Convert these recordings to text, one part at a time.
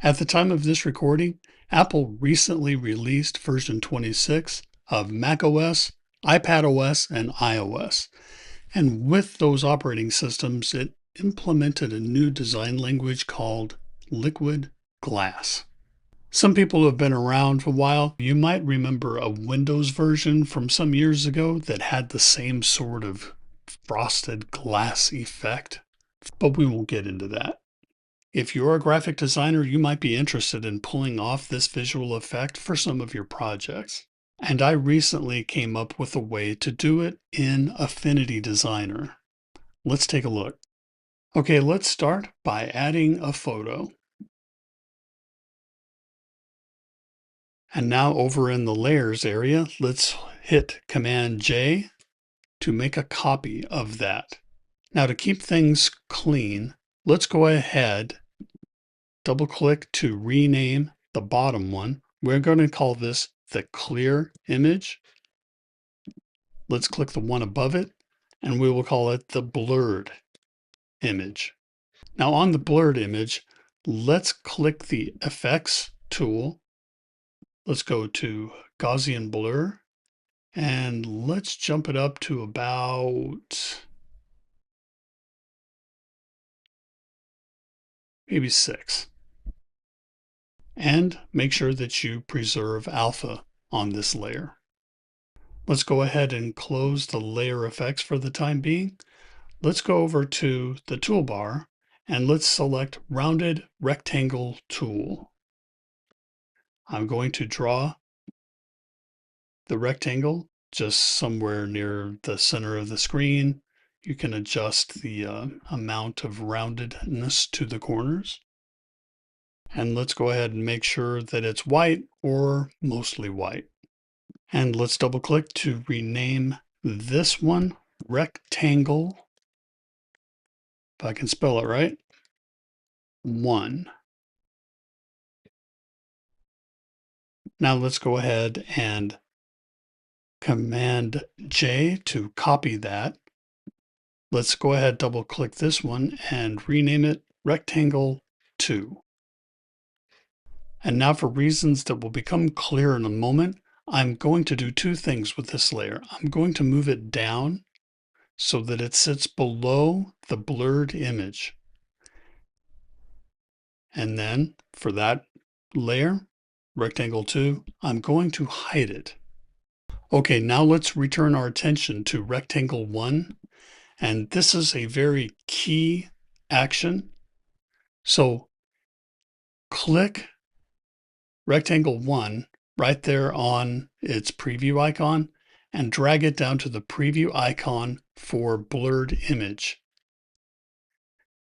At the time of this recording, Apple recently released version 26 of macOS, iPadOS, and iOS. And with those operating systems, it implemented a new design language called Liquid Glass. Some people who have been around for a while, you might remember a Windows version from some years ago that had the same sort of frosted glass effect, but we won't get into that. If you're a graphic designer, you might be interested in pulling off this visual effect for some of your projects. And I recently came up with a way to do it in Affinity Designer. Let's take a look. Okay, let's start by adding a photo. And now over in the layers area, let's hit Command J to make a copy of that. Now to keep things clean, let's go ahead, double click to rename the bottom one. We're going to call this the clear image. Let's click the one above it and we will call it the blurred image. Now on the blurred image, let's click the effects tool. Let's go to Gaussian blur and let's jump it up to about maybe 6. And make sure that you preserve alpha on this layer. Let's go ahead and close the layer effects for the time being. Let's go over to the toolbar and let's select Rounded Rectangle Tool. I'm going to draw the rectangle just somewhere near the center of the screen. You can adjust the amount of roundedness to the corners. And let's go ahead and make sure that it's white or mostly white. And let's double click to rename this one Rectangle, if I can spell it right, 1. Now let's go ahead and Command J to copy that. Let's go ahead, double click this one and rename it Rectangle 2. And now for reasons that will become clear in a moment, I'm going to do two things with this layer. I'm going to move it down so that it sits below the blurred image. And then for that layer, Rectangle 2, I'm going to hide it. Okay, now let's return our attention to Rectangle 1. And this is a very key action. So click Rectangle 1 right there on its preview icon and drag it down to the preview icon for blurred image.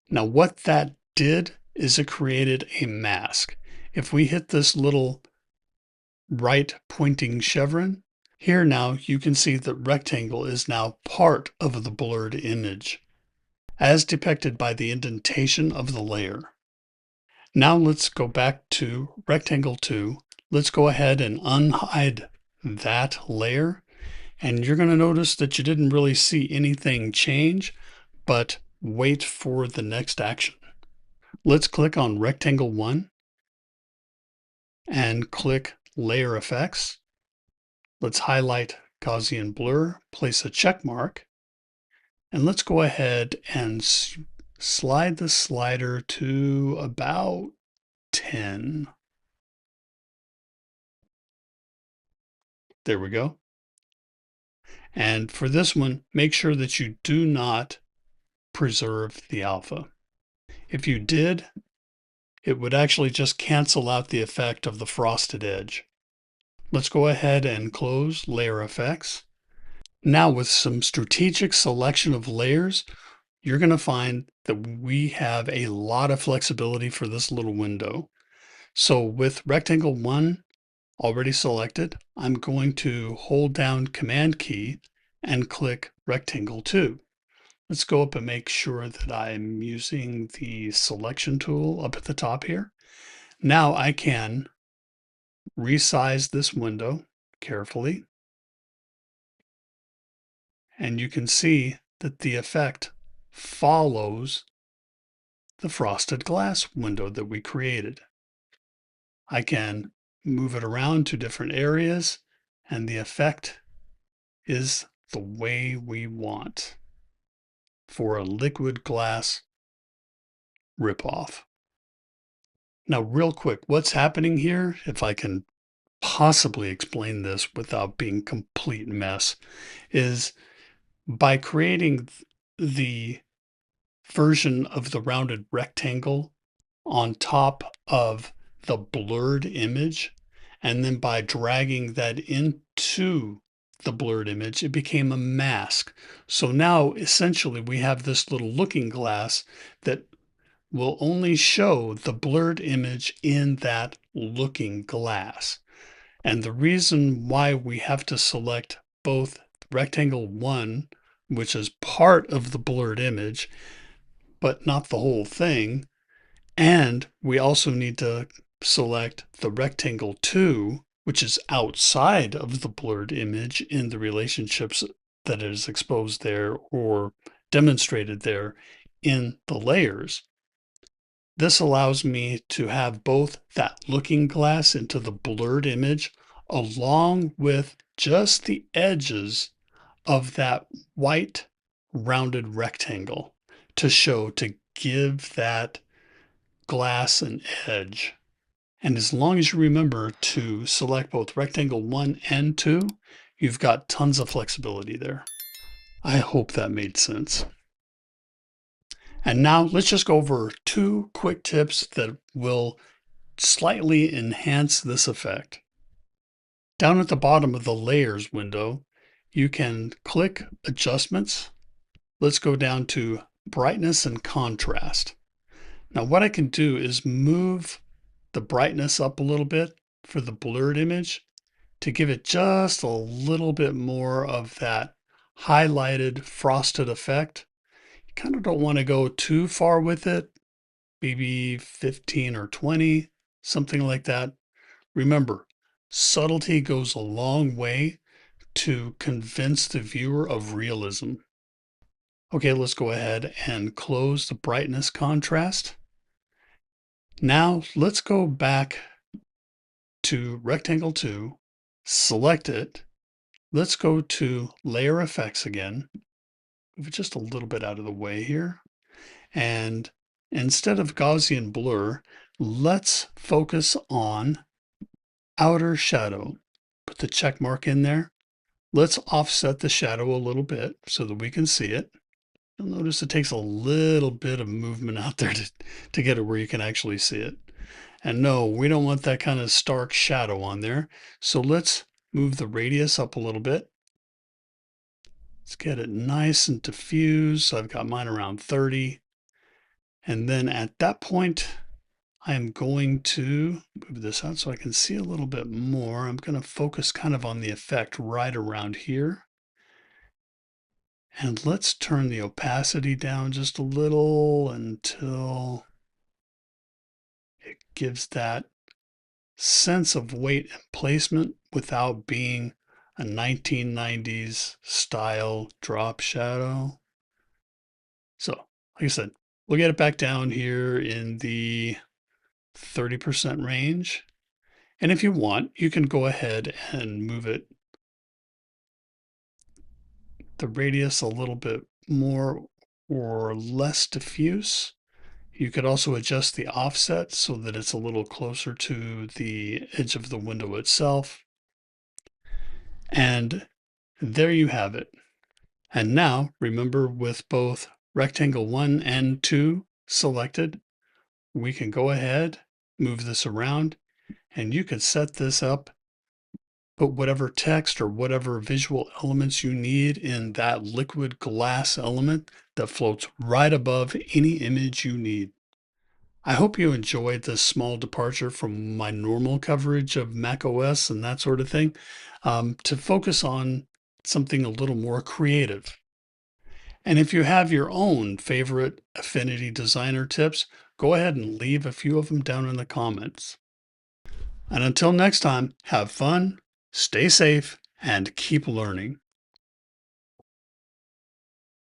Now what that did is it created a mask. If we hit this little right pointing chevron, here now you can see that rectangle is now part of the blurred image, as depicted by the indentation of the layer. Now let's go back to Rectangle 2. Let's go ahead and unhide that layer. And you're going to notice that you didn't really see anything change, but wait for the next action. Let's click on Rectangle 1 and click Layer Effects. Let's highlight Gaussian Blur, place a check mark, and let's go ahead and slide the slider to about 10. There we go. And for this one, make sure that you do not preserve the alpha. If you did, it would actually just cancel out the effect of the frosted edge. Let's go ahead and close Layer Effects. Now with some strategic selection of layers, you're going to find that we have a lot of flexibility for this little window. So with Rectangle 1 already selected, I'm going to hold down Command key and click Rectangle 2. Let's go up and make sure that I'm using the selection tool up at the top here. Now I can resize this window carefully, and you can see that the effect follows the frosted glass window that we created. I can move it around to different areas, and the effect is the way we want for a liquid glass ripoff. Now, real quick, what's happening here, if I can possibly explain this without being complete mess, is by creating the version of the rounded rectangle on top of the blurred image, and then by dragging that into the blurred image, it became a mask. So now essentially we have this little looking glass that will only show the blurred image in that looking glass. And the reason why we have to select both rectangle 1, which is part of the blurred image, but not the whole thing, and we also need to select the rectangle 2, which is outside of the blurred image in the relationships that is exposed there or demonstrated there in the layers. This allows me to have both that looking glass into the blurred image along with just the edges of that white rounded rectangle to give that glass an edge. And as long as you remember to select both rectangle 1 and 2, you've got tons of flexibility there. I hope that made sense. And now let's just go over 2 quick tips that will slightly enhance this effect. Down at the bottom of the Layers window, you can click Adjustments. Let's go down to Brightness and Contrast. Now what I can do is move the brightness up a little bit for the blurred image to give it just a little bit more of that highlighted frosted effect. You kind of don't want to go too far with it, maybe 15 or 20, something like that. Remember, subtlety goes a long way to convince the viewer of realism. Okay, let's go ahead and close the brightness contrast. Now let's go back to rectangle 2, select it. Let's go to layer effects again. Move it just a little bit out of the way here. And instead of Gaussian blur, let's focus on outer shadow. Put the check mark in there. Let's offset the shadow a little bit so that we can see it. You'll notice it takes a little bit of movement out there to get it where you can actually see it. And no, we don't want that kind of stark shadow on there. So let's move the radius up a little bit. Let's get it nice and diffuse. So I've got mine around 30. And then at that point, I am going to move this out so I can see a little bit more. I'm going to focus kind of on the effect right around here. And let's turn the opacity down just a little until it gives that sense of weight and placement without being a 1990s style drop shadow. So, like I said, we'll get it back down here in the 30% range. And if you want, you can go ahead and move it, the radius a little bit more or less diffuse. You could also adjust the offset so that it's a little closer to the edge of the window itself. And there you have it. And now remember, with both rectangle 1 and 2 selected, we can go ahead, move this around, and you can set this up, put whatever text or whatever visual elements you need in that liquid glass element that floats right above any image you need. I hope you enjoyed this small departure from my normal coverage of macOS and that sort of thing, to focus on something a little more creative. And if you have your own favorite Affinity Designer tips, go ahead and leave a few of them down in the comments. And until next time, have fun, stay safe, and keep learning.